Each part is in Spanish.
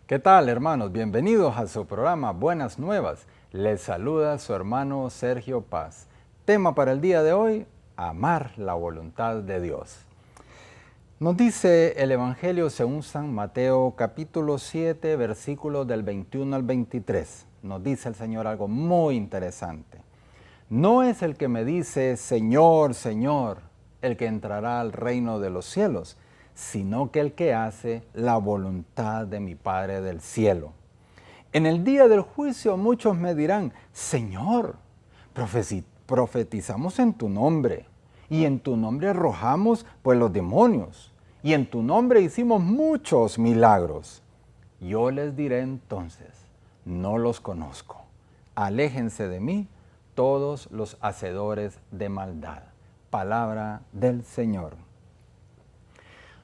¿Qué tal, hermanos? Bienvenidos a su programa Buenas Nuevas. Les saluda su hermano Sergio Paz. Tema para el día de hoy, amar la voluntad de Dios. Nos dice el Evangelio según San Mateo capítulo 7, versículos del 21 al 23. Nos dice el Señor algo muy interesante. No es el que me dice, Señor, Señor, el que entrará al reino de los cielos, sino que el que hace la voluntad de mi Padre del cielo. En el día del juicio muchos me dirán, Señor, profetizamos en tu nombre, y en tu nombre arrojamos pues los demonios, y en tu nombre hicimos muchos milagros. Yo les diré entonces, no los conozco, aléjense de mí todos los hacedores de maldad. Palabra del Señor.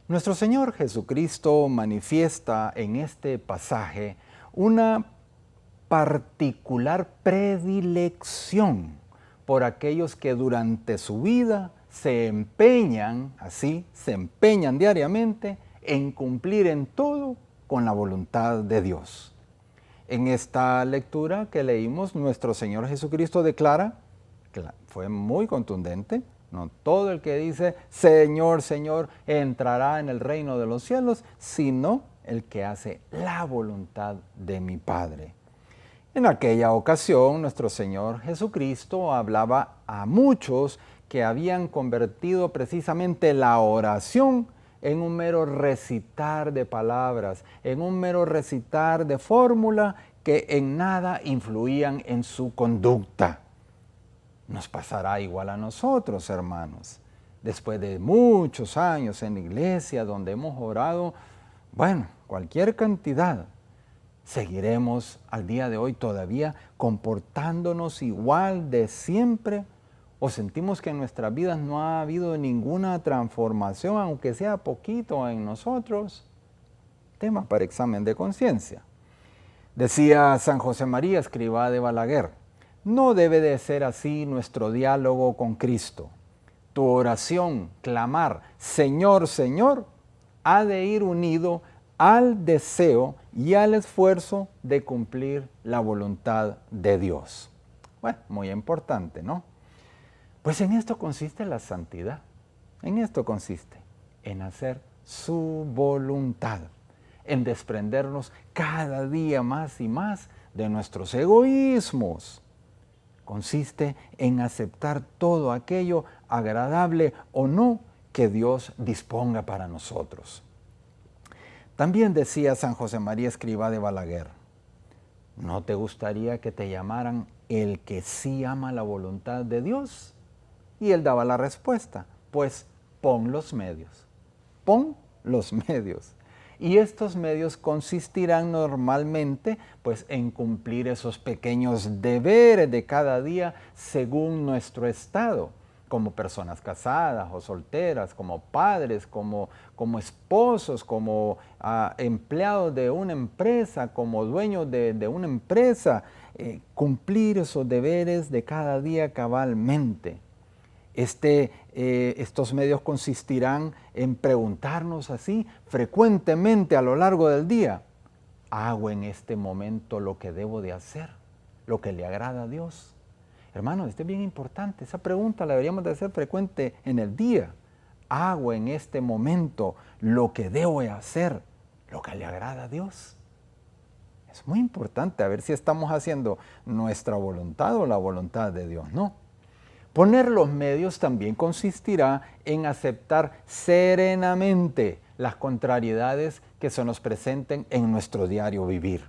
Nuestro Señor Jesucristo manifiesta en este pasaje una particular predilección por aquellos que durante su vida se empeñan diariamente en cumplir en todo con la voluntad de Dios. En esta lectura que leímos, nuestro Señor Jesucristo declara, fue muy contundente, no todo el que dice, Señor, Señor, entrará en el reino de los cielos, sino el que hace la voluntad de mi Padre. En aquella ocasión, nuestro Señor Jesucristo hablaba a muchos que habían convertido precisamente la oración en un mero recitar de palabras, en un mero recitar de fórmula que en nada influían en su conducta. Nos pasará igual a nosotros, hermanos. Después de muchos años en la iglesia donde hemos orado, cualquier cantidad, seguiremos al día de hoy todavía comportándonos igual de siempre, o sentimos que en nuestras vidas no ha habido ninguna transformación, aunque sea poquito en nosotros. Tema para examen de conciencia. Decía San José María Escrivá de Balaguer, no debe de ser así nuestro diálogo con Cristo. Tu oración, clamar, Señor, Señor, ha de ir unido al deseo y al esfuerzo de cumplir la voluntad de Dios. Muy importante, ¿no? Pues en esto consiste la santidad. En esto consiste, en hacer su voluntad, en desprendernos cada día más y más de nuestros egoísmos. Consiste en aceptar todo aquello agradable o no que Dios disponga para nosotros. También decía San José María Escrivá de Balaguer, ¿no te gustaría que te llamaran el que sí ama la voluntad de Dios? Y él daba la respuesta, pues pon los medios, pon los medios. Y estos medios consistirán normalmente pues, en cumplir esos pequeños deberes de cada día según nuestro estado, como personas casadas o solteras, como padres, como esposos, como empleados de una empresa, como dueños de una empresa, cumplir esos deberes de cada día cabalmente. Estos medios consistirán en preguntarnos así frecuentemente a lo largo del día, ¿hago en este momento lo que debo de hacer, lo que le agrada a Dios? Hermanos, esto es bien importante, esa pregunta la deberíamos de hacer frecuente en el día. ¿Hago en este momento lo que debo de hacer, lo que le agrada a Dios? Es muy importante a ver si estamos haciendo nuestra voluntad o la voluntad de Dios, ¿no? Poner los medios también consistirá en aceptar serenamente las contrariedades que se nos presenten en nuestro diario vivir.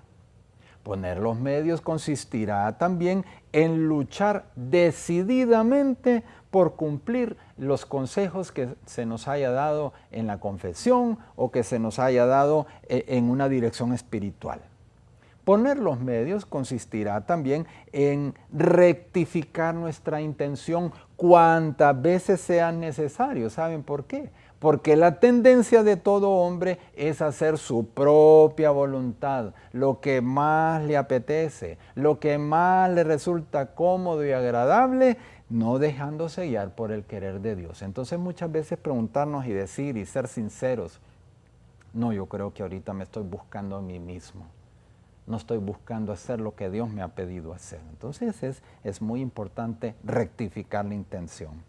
Poner los medios consistirá también en luchar decididamente por cumplir los consejos que se nos haya dado en la confesión o que se nos haya dado en una dirección espiritual. Poner los medios consistirá también en rectificar nuestra intención cuantas veces sea necesario. ¿Saben por qué? Porque la tendencia de todo hombre es hacer su propia voluntad, lo que más le apetece, lo que más le resulta cómodo y agradable, no dejándose guiar por el querer de Dios. Entonces muchas veces preguntarnos y decir y ser sinceros, No, yo creo que ahorita me estoy buscando a mí mismo. No estoy buscando hacer lo que Dios me ha pedido hacer. Entonces es muy importante rectificar la intención.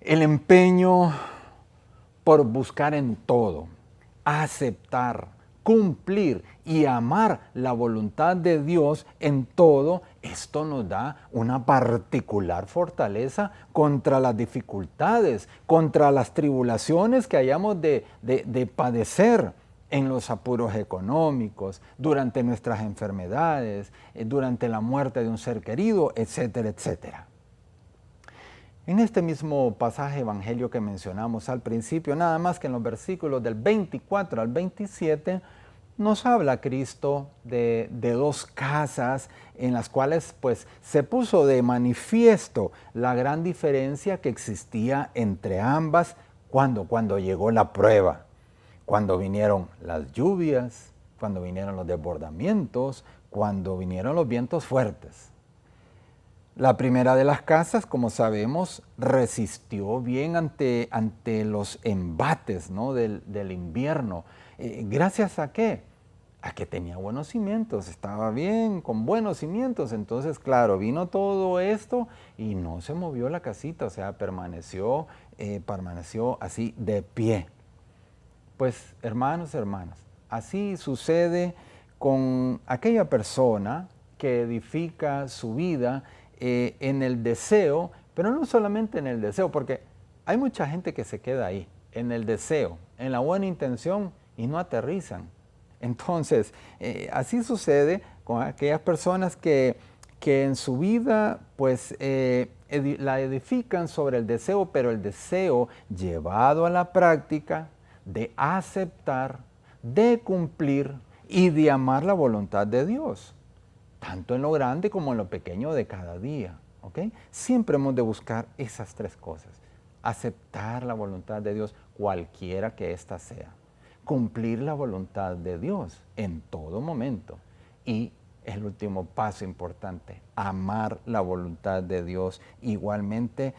El empeño por buscar en todo, aceptar, cumplir y amar la voluntad de Dios en todo, esto nos da una particular fortaleza contra las dificultades, contra las tribulaciones que hayamos de padecer en los apuros económicos, durante nuestras enfermedades, durante la muerte de un ser querido, etcétera, etcétera. En este mismo pasaje evangelio que mencionamos al principio, nada más que en los versículos del 24 al 27, nos habla Cristo de dos casas en las cuales pues se puso de manifiesto la gran diferencia que existía entre ambas cuando llegó la prueba, cuando vinieron las lluvias, cuando vinieron los desbordamientos, cuando vinieron los vientos fuertes. La primera de las casas, como sabemos, resistió bien ante los embates, ¿no?, del invierno. ¿Gracias a qué? A que tenía buenos cimientos, estaba bien, con buenos cimientos. Entonces, claro, vino todo esto y no se movió la casita, o sea, permaneció así de pie. Pues, hermanos, hermanas, así sucede con aquella persona que edifica su vida en el deseo, pero no solamente en el deseo, porque hay mucha gente que se queda ahí, en el deseo, en la buena intención y no aterrizan. Entonces, así sucede con aquellas personas que en su vida pues la edifican sobre el deseo, pero el deseo llevado a la práctica de aceptar, de cumplir y de amar la voluntad de Dios, tanto en lo grande como en lo pequeño de cada día. ¿Okay? Siempre hemos de buscar esas tres cosas. Aceptar la voluntad de Dios, cualquiera que ésta sea. Cumplir la voluntad de Dios en todo momento. Y el último paso importante, amar la voluntad de Dios igualmente,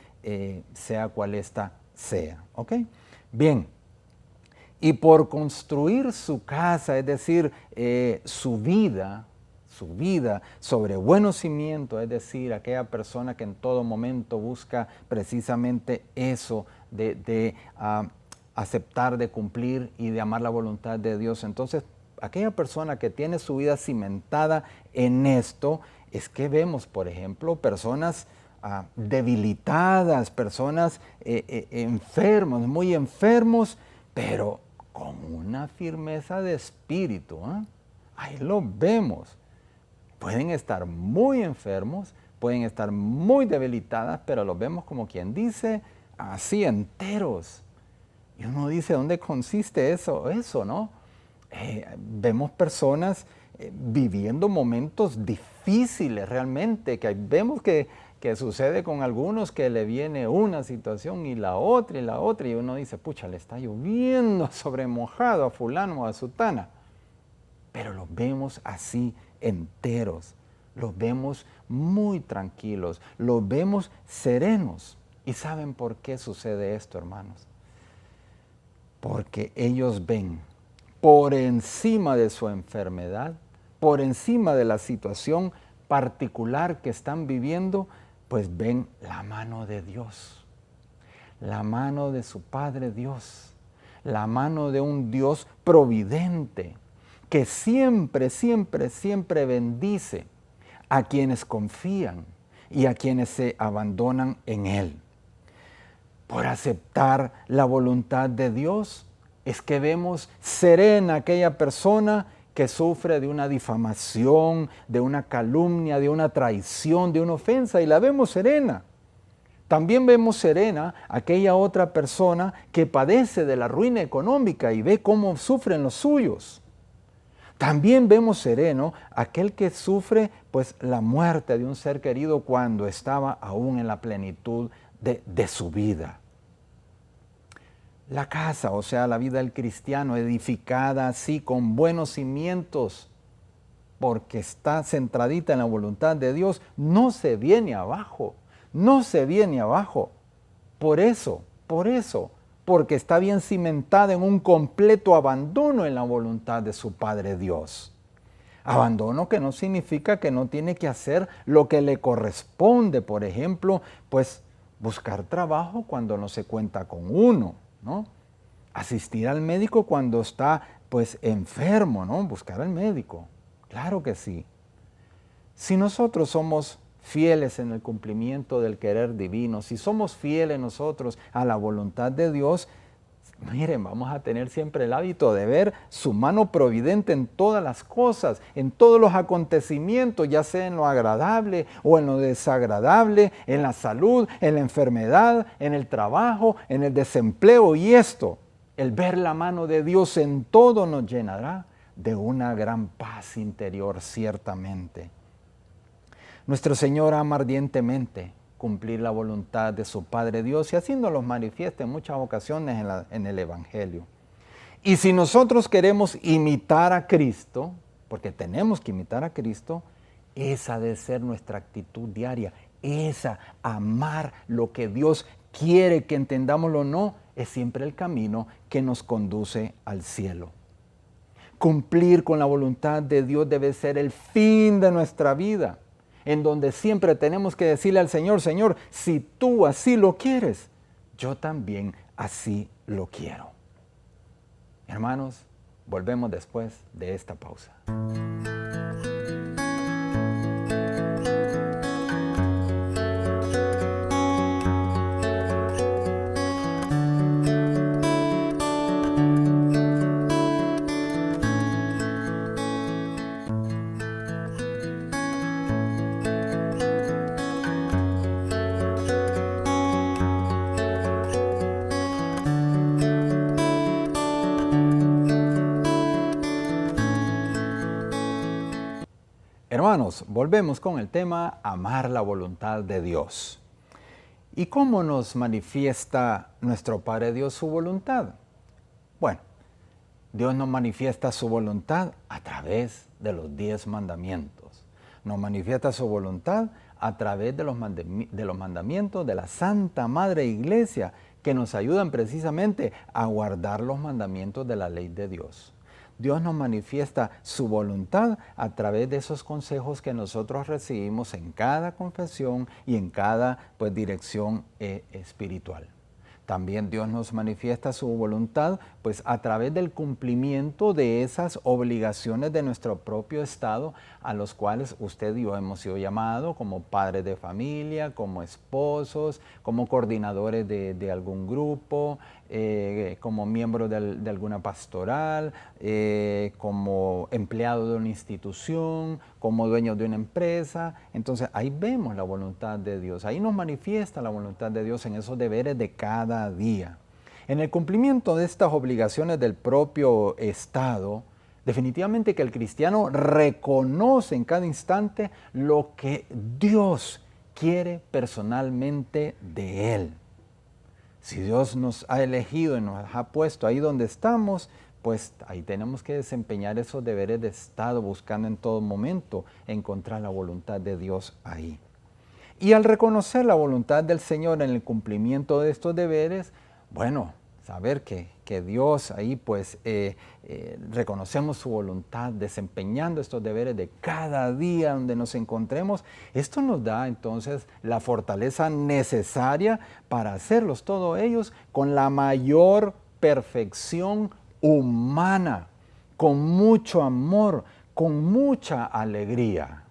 sea cual ésta sea. ¿Ok? Bien. Y por construir su casa, es decir, su vida sobre buenos cimientos, es decir, aquella persona que en todo momento busca precisamente eso de aceptar, de cumplir y de amar la voluntad de Dios. Entonces, aquella persona que tiene su vida cimentada en esto, es que vemos, por ejemplo, personas debilitadas, personas enfermos, muy enfermos, pero con una firmeza de espíritu. Ahí lo vemos. Pueden estar muy enfermos, pueden estar muy debilitadas, pero los vemos como quien dice, así enteros. Y uno dice, ¿dónde consiste eso, no? Vemos personas viviendo momentos difíciles realmente, que vemos que sucede con algunos que le viene una situación y la otra, y uno dice, pucha, le está lloviendo sobre mojado a fulano o a sutana. Pero los vemos así enteros, los vemos muy tranquilos, los vemos serenos. ¿Y saben por qué sucede esto, hermanos? Porque ellos ven por encima de su enfermedad, por encima de la situación particular que están viviendo, pues ven la mano de Dios, la mano de su Padre Dios, la mano de un Dios providente, que siempre, siempre, siempre bendice a quienes confían y a quienes se abandonan en Él. Por aceptar la voluntad de Dios, es que vemos serena aquella persona que sufre de una difamación, de una calumnia, de una traición, de una ofensa, y la vemos serena. También vemos serena aquella otra persona que padece de la ruina económica y ve cómo sufren los suyos. También vemos sereno aquel que sufre pues la muerte de un ser querido cuando estaba aún en la plenitud de su vida. La casa, o sea, la vida del cristiano edificada así con buenos cimientos, porque está centradita en la voluntad de Dios, no se viene abajo, no se viene abajo. Por eso, porque está bien cimentada en un completo abandono en la voluntad de su Padre Dios. Abandono que no significa que no tiene que hacer lo que le corresponde, por ejemplo, pues buscar trabajo cuando no se cuenta con uno, ¿no? Asistir al médico cuando está pues enfermo, ¿no? Buscar al médico, claro que sí. Si nosotros somos fieles en el cumplimiento del querer divino, si somos fieles nosotros a la voluntad de Dios, miren, vamos a tener siempre el hábito de ver su mano providente en todas las cosas, en todos los acontecimientos, ya sea en lo agradable o en lo desagradable, en la salud, en la enfermedad, en el trabajo, en el desempleo. Y esto, el ver la mano de Dios en todo nos llenará de una gran paz interior, ciertamente. Nuestro Señor ama ardientemente cumplir la voluntad de su Padre Dios y así nos lo manifiesta en muchas ocasiones en el Evangelio. Y si nosotros queremos imitar a Cristo, porque tenemos que imitar a Cristo, esa ha de ser nuestra actitud diaria, esa, amar lo que Dios quiere que entendámoslo o no, es siempre el camino que nos conduce al cielo. Cumplir con la voluntad de Dios debe ser el fin de nuestra vida, en donde siempre tenemos que decirle al Señor, Señor, si tú así lo quieres, yo también así lo quiero. Hermanos, volvemos después de esta pausa. Hermanos, volvemos con el tema amar la voluntad de Dios. ¿Y cómo nos manifiesta nuestro Padre Dios su voluntad? Bueno, Dios nos manifiesta su voluntad a través de los 10 mandamientos. Nos manifiesta su voluntad a través de los mandamientos de la Santa Madre Iglesia, que nos ayudan precisamente a guardar los mandamientos de la ley de Dios. Dios nos manifiesta su voluntad a través de esos consejos que nosotros recibimos en cada confesión y en cada dirección espiritual. También Dios nos manifiesta su voluntad a través del cumplimiento de esas obligaciones de nuestro propio Estado a los cuales usted y yo hemos sido llamados como padres de familia, como esposos, como coordinadores de algún grupo, como miembros de alguna pastoral, como empleados de una institución, como dueños de una empresa. Entonces ahí vemos la voluntad de Dios, ahí nos manifiesta la voluntad de Dios en esos deberes de cada día. En el cumplimiento de estas obligaciones del propio Estado, definitivamente que el cristiano reconoce en cada instante lo que Dios quiere personalmente de él. Si Dios nos ha elegido y nos ha puesto ahí donde estamos, pues ahí tenemos que desempeñar esos deberes de Estado, buscando en todo momento encontrar la voluntad de Dios ahí. Y al reconocer la voluntad del Señor en el cumplimiento de estos deberes, bueno, saber que Dios ahí reconocemos su voluntad desempeñando estos deberes de cada día donde nos encontremos, esto nos da entonces la fortaleza necesaria para hacerlos todos ellos con la mayor perfección humana, con mucho amor, con mucha alegría.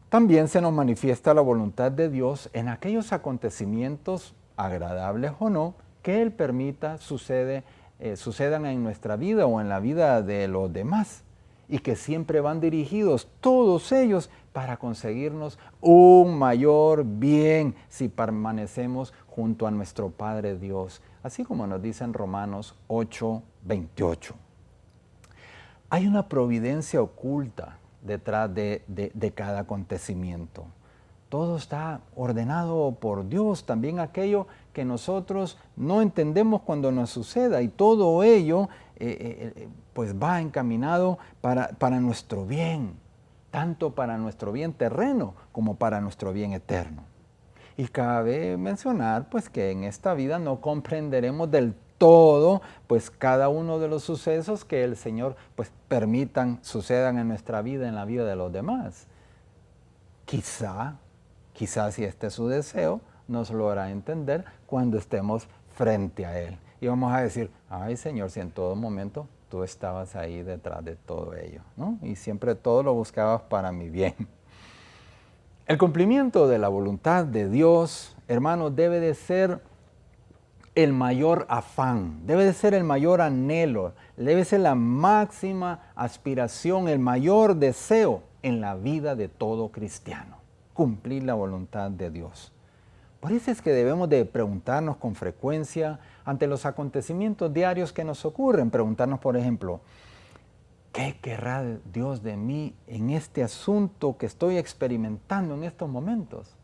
También se nos manifiesta la voluntad de Dios en aquellos acontecimientos, agradables o no, que Él permita sucedan en nuestra vida o en la vida de los demás, y que siempre van dirigidos todos ellos para conseguirnos un mayor bien si permanecemos junto a nuestro Padre Dios, así como nos dice en Romanos 8:28. Hay una providencia oculta detrás de cada acontecimiento. Todo está ordenado por Dios, también aquello que nosotros no entendemos cuando nos suceda, y todo ello va encaminado para nuestro bien, tanto para nuestro bien terreno como para nuestro bien eterno. Y cabe mencionar pues que en esta vida no comprenderemos del todo pues cada uno de los sucesos que el Señor pues sucedan en nuestra vida, en la vida de los demás. Quizá si este es su deseo, nos lo hará entender cuando estemos frente a Él. Y vamos a decir, ay Señor, si en todo momento tú estabas ahí detrás de todo ello, ¿no? Y siempre todo lo buscabas para mi bien. El cumplimiento de la voluntad de Dios, hermanos, debe de ser el mayor afán, debe de ser el mayor anhelo, debe ser la máxima aspiración, el mayor deseo en la vida de todo cristiano, cumplir la voluntad de Dios. Por eso es que debemos de preguntarnos con frecuencia ante los acontecimientos diarios que nos ocurren, preguntarnos, por ejemplo, ¿qué querrá Dios de mí en este asunto que estoy experimentando en estos momentos?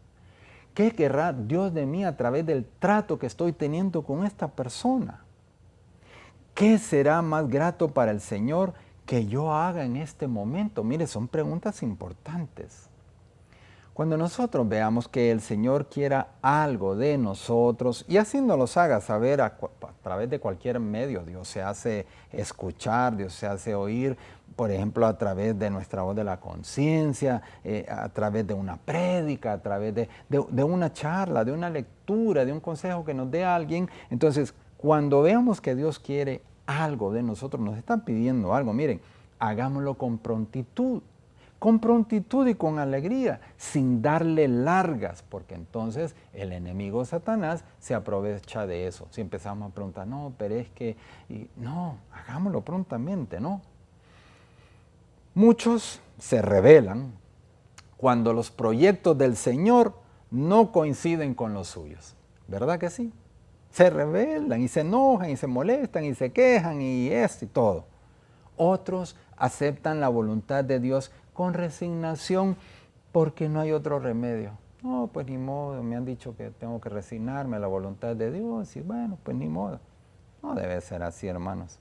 ¿Qué querrá Dios de mí a través del trato que estoy teniendo con esta persona? ¿Qué será más grato para el Señor que yo haga en este momento? Mire, son preguntas importantes. Cuando nosotros veamos que el Señor quiera algo de nosotros, y así nos los haga saber a través de cualquier medio, Dios se hace escuchar, Dios se hace oír, por ejemplo, a través de nuestra voz de la conciencia, a través de una prédica, a través de una charla, de una lectura, de un consejo que nos dé alguien. Entonces, cuando veamos que Dios quiere algo de nosotros, nos están pidiendo algo, miren, hagámoslo con prontitud y con alegría, sin darle largas, porque entonces el enemigo Satanás se aprovecha de eso. Si empezamos a preguntar, no, pero es que, no, hagámoslo prontamente, ¿no? Muchos se rebelan cuando los proyectos del Señor no coinciden con los suyos, ¿verdad que sí? Se rebelan y se enojan y se molestan y se quejan y esto y todo. Otros aceptan la voluntad de Dios con resignación porque no hay otro remedio. No, pues ni modo, me han dicho que tengo que resignarme a la voluntad de Dios y bueno, pues ni modo. No debe ser así, hermanos.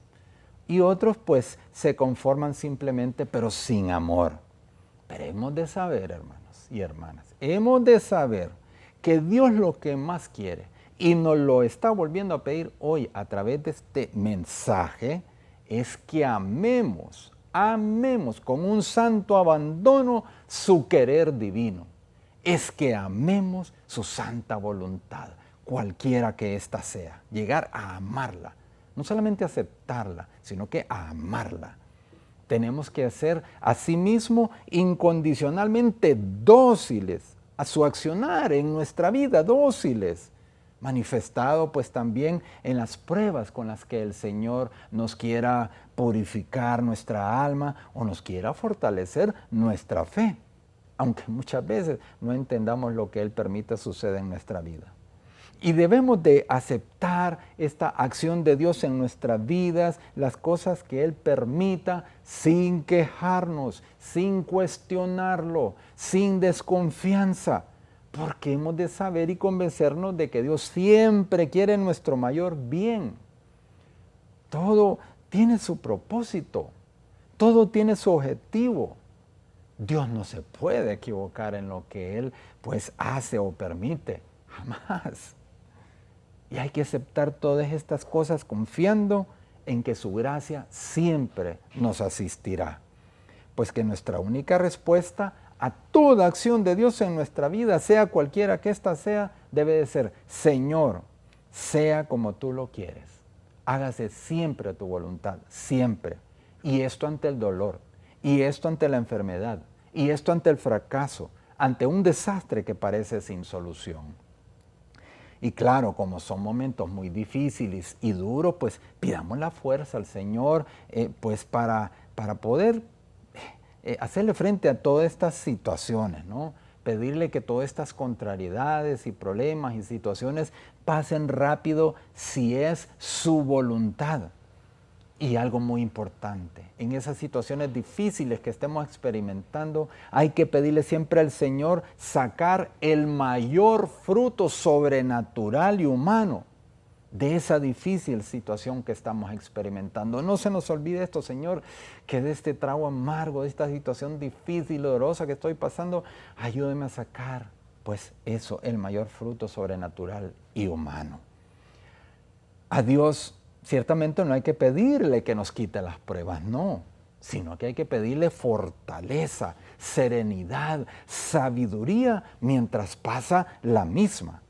Y otros pues se conforman simplemente, pero sin amor. Pero hemos de saber, hermanos y hermanas, hemos de saber que Dios lo que más quiere y nos lo está volviendo a pedir hoy a través de este mensaje es que amemos con un santo abandono su querer divino. Es que amemos su santa voluntad, cualquiera que ésta sea. Llegar a amarla, no solamente aceptarla, sino que a amarla. Tenemos que ser asimismo incondicionalmente dóciles a su accionar en nuestra vida, dóciles. Manifestado pues también en las pruebas con las que el Señor nos quiera purificar nuestra alma o nos quiera fortalecer nuestra fe, aunque muchas veces no entendamos lo que Él permite suceda en nuestra vida. Y debemos de aceptar esta acción de Dios en nuestras vidas, las cosas que Él permita, sin quejarnos, sin cuestionarlo, sin desconfianza. Porque hemos de saber y convencernos de que Dios siempre quiere nuestro mayor bien. Todo tiene su propósito, todo tiene su objetivo. Dios no se puede equivocar en lo que Él pues hace o permite, jamás. Y hay que aceptar todas estas cosas confiando en que su gracia siempre nos asistirá. Pues que nuestra única respuesta a toda acción de Dios en nuestra vida, sea cualquiera que ésta sea, debe de ser, Señor, sea como tú lo quieres. Hágase siempre tu voluntad, siempre. Y esto ante el dolor, y esto ante la enfermedad, y esto ante el fracaso, ante un desastre que parece sin solución. Y claro, como son momentos muy difíciles y duros, pues pidamos la fuerza al Señor pues para poder hacerle frente a todas estas situaciones, ¿no? Pedirle que todas estas contrariedades y problemas y situaciones pasen rápido si es su voluntad. Y algo muy importante, en esas situaciones difíciles que estemos experimentando, hay que pedirle siempre al Señor sacar el mayor fruto sobrenatural y humano de esa difícil situación que estamos experimentando. No se nos olvide esto, Señor, que de este trago amargo, de esta situación difícil y dolorosa que estoy pasando, ayúdeme a sacar pues eso, el mayor fruto sobrenatural y humano. A Dios ciertamente no hay que pedirle que nos quite las pruebas, no, sino que hay que pedirle fortaleza, serenidad, sabiduría mientras pasa la misma.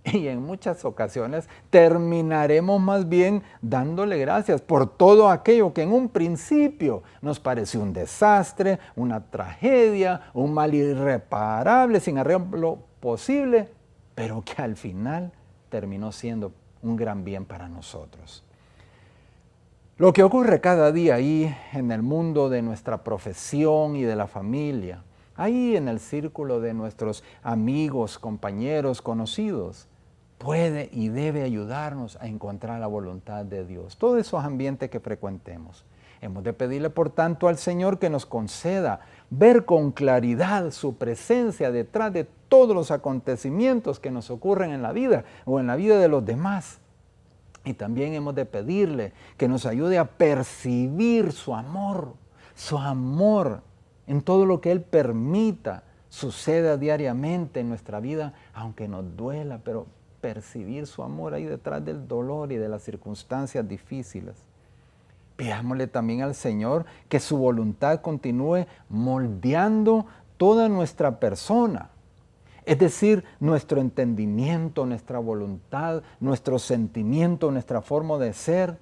Y en muchas ocasiones terminaremos más bien dándole gracias por todo aquello que en un principio nos pareció un desastre, una tragedia, un mal irreparable, sin arreglo posible, pero que al final terminó siendo un gran bien para nosotros. Lo que ocurre cada día ahí en el mundo de nuestra profesión y de la familia, ahí en el círculo de nuestros amigos, compañeros, conocidos, puede y debe ayudarnos a encontrar la voluntad de Dios. Todos esos ambientes que frecuentemos. Hemos de pedirle, por tanto, al Señor que nos conceda ver con claridad su presencia detrás de todos los acontecimientos que nos ocurren en la vida o en la vida de los demás. Y también hemos de pedirle que nos ayude a percibir su amor en todo lo que Él permita suceda diariamente en nuestra vida, aunque nos duela, pero percibir su amor ahí detrás del dolor y de las circunstancias difíciles. Pidámosle también al Señor que su voluntad continúe moldeando toda nuestra persona. Es decir, nuestro entendimiento, nuestra voluntad, nuestro sentimiento, nuestra forma de ser,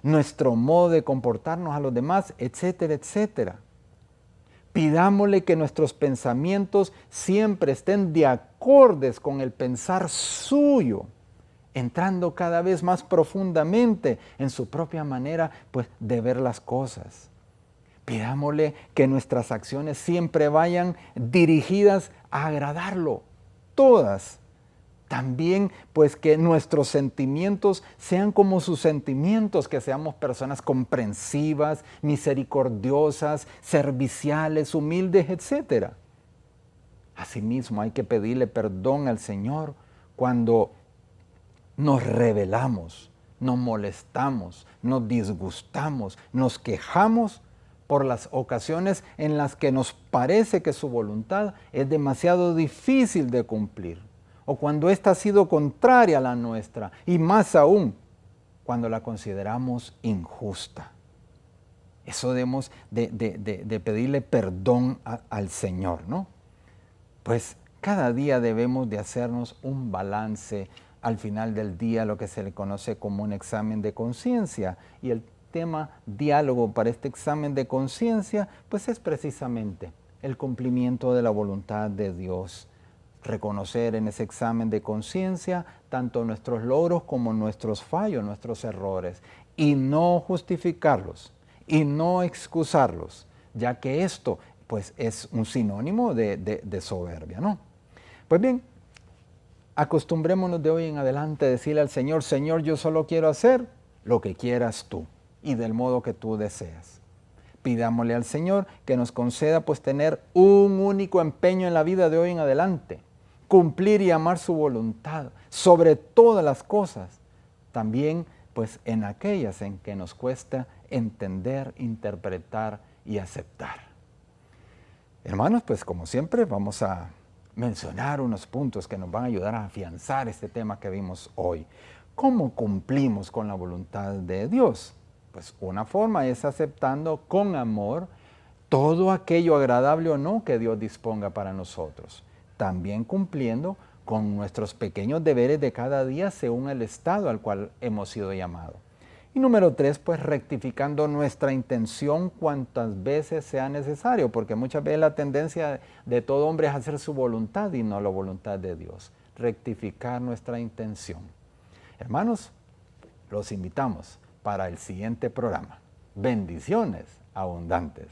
nuestro modo de comportarnos a los demás, etcétera, etcétera. Pidámosle que nuestros pensamientos siempre estén de acordes con el pensar suyo, entrando cada vez más profundamente en su propia manera, pues, de ver las cosas. Pidámosle que nuestras acciones siempre vayan dirigidas a agradarlo, todas. También, pues, que nuestros sentimientos sean como sus sentimientos, que seamos personas comprensivas, misericordiosas, serviciales, humildes, etc. Asimismo, hay que pedirle perdón al Señor cuando nos rebelamos, nos molestamos, nos disgustamos, nos quejamos por las ocasiones en las que nos parece que su voluntad es demasiado difícil de cumplir, o cuando ésta ha sido contraria a la nuestra, y más aún, cuando la consideramos injusta. Eso debemos de pedirle perdón al Señor, ¿no? Pues cada día debemos de hacernos un balance al final del día, lo que se le conoce como un examen de conciencia, y el tema diálogo para este examen de conciencia, pues es precisamente el cumplimiento de la voluntad de Dios. Reconocer en ese examen de conciencia tanto nuestros logros como nuestros fallos, nuestros errores, y no justificarlos, y no excusarlos, ya que esto pues es un sinónimo de soberbia, ¿no? Pues bien, acostumbrémonos de hoy en adelante a decirle al Señor: Señor, yo solo quiero hacer lo que quieras tú y del modo que tú deseas. Pidámosle al Señor que nos conceda pues tener un único empeño en la vida de hoy en adelante, cumplir y amar su voluntad sobre todas las cosas, también pues en aquellas en que nos cuesta entender, interpretar y aceptar. Hermanos, pues como siempre vamos a mencionar unos puntos que nos van a ayudar a afianzar este tema que vimos hoy. ¿Cómo cumplimos con la voluntad de Dios? Pues una forma es aceptando con amor todo aquello agradable o no que Dios disponga para nosotros. También cumpliendo con nuestros pequeños deberes de cada día según el estado al cual hemos sido llamados. Y número 3, pues rectificando nuestra intención cuantas veces sea necesario, porque muchas veces la tendencia de todo hombre es hacer su voluntad y no la voluntad de Dios. Rectificar nuestra intención. Hermanos, los invitamos para el siguiente programa. Bendiciones abundantes.